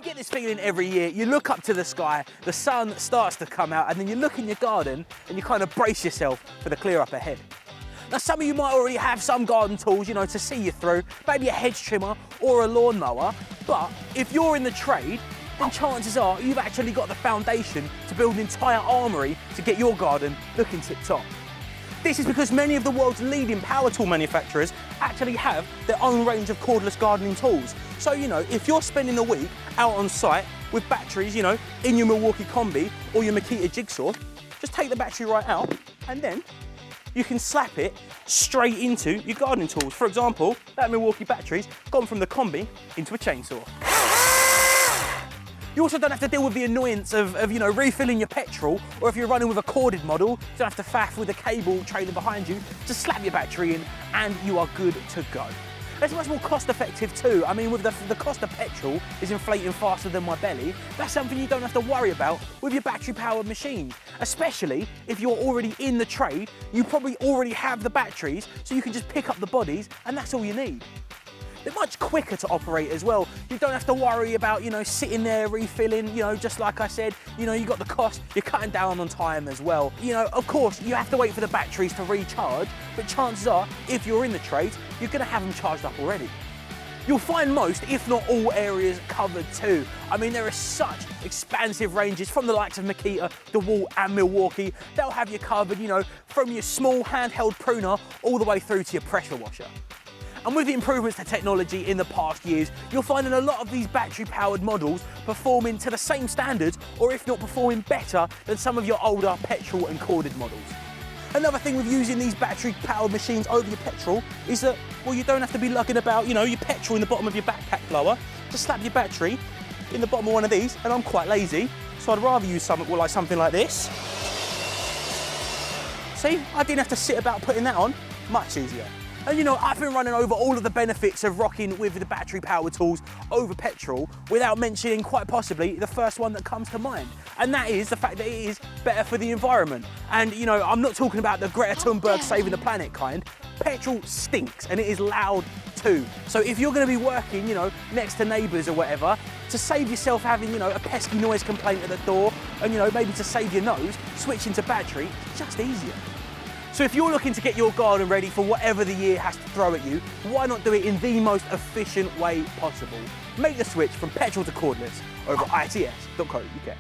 You get this feeling every year, you look up to the sky, the sun starts to come out, and then you look in your garden and you kind of brace yourself for the clear up ahead. Now, some of you might already have some garden tools, you know, to see you through, maybe a hedge trimmer or a lawnmower, but if you're in the trade, then chances are you've actually got the foundation to build an entire armoury to get your garden looking tip-top. This is because many of the world's leading power tool manufacturers actually have their own range of cordless gardening tools. So, you know, if you're spending a week out on site with batteries, you know, in your Milwaukee Combi or your Makita Jigsaw, just take the battery right out and then you can slap it straight into your gardening tools. For example, that Milwaukee battery's gone from the Combi into a chainsaw. You also don't have to deal with the annoyance of you know, refilling your petrol, or if you're running with a corded model, you don't have to faff with a cable trailer behind you. Just slap your battery in and you are good to go. It's much more cost effective too. I mean, with the cost of petrol is inflating faster than my belly, that's something you don't have to worry about with your battery powered machine. Especially if you're already in the trade, you probably already have the batteries, so you can just pick up the bodies and that's all you need. They're much quicker to operate as well. You don't have to worry about, you know, sitting there refilling, you know, just like I said, you know, you got the cost, you're cutting down on time as well. You know, of course, you have to wait for the batteries to recharge, but chances are, if you're in the trades, you're gonna have them charged up already. You'll find most, if not all areas covered too. I mean, there are such expansive ranges from the likes of Makita, DeWalt and Milwaukee. They'll have you covered, you know, from your small handheld pruner all the way through to your pressure washer. And with the improvements to technology in the past years, you'll find that a lot of these battery-powered models performing to the same standards, or if not performing better than some of your older petrol and corded models. Another thing with using these battery-powered machines over your petrol is that, well, you don't have to be lugging about, you know, your petrol in the bottom of your backpack blower. Just slap your battery in the bottom of one of these, and I'm quite lazy, so I'd rather use something like this. See, I didn't have to sit about putting that on, much easier. And you know, I've been running over all of the benefits of rocking with the battery powered tools over petrol without mentioning quite possibly the first one that comes to mind. And that is the fact that it is better for the environment. And you know, I'm not talking about the Greta Thunberg saving the planet kind. Petrol stinks and it is loud too. So if you're gonna be working, you know, next to neighbours or whatever, to save yourself having, you know, a pesky noise complaint at the door, and you know, maybe to save your nose, switching to battery, it's just easier. So if you're looking to get your garden ready for whatever the year has to throw at you, why not do it in the most efficient way possible? Make the switch from petrol to cordless over its.co.uk.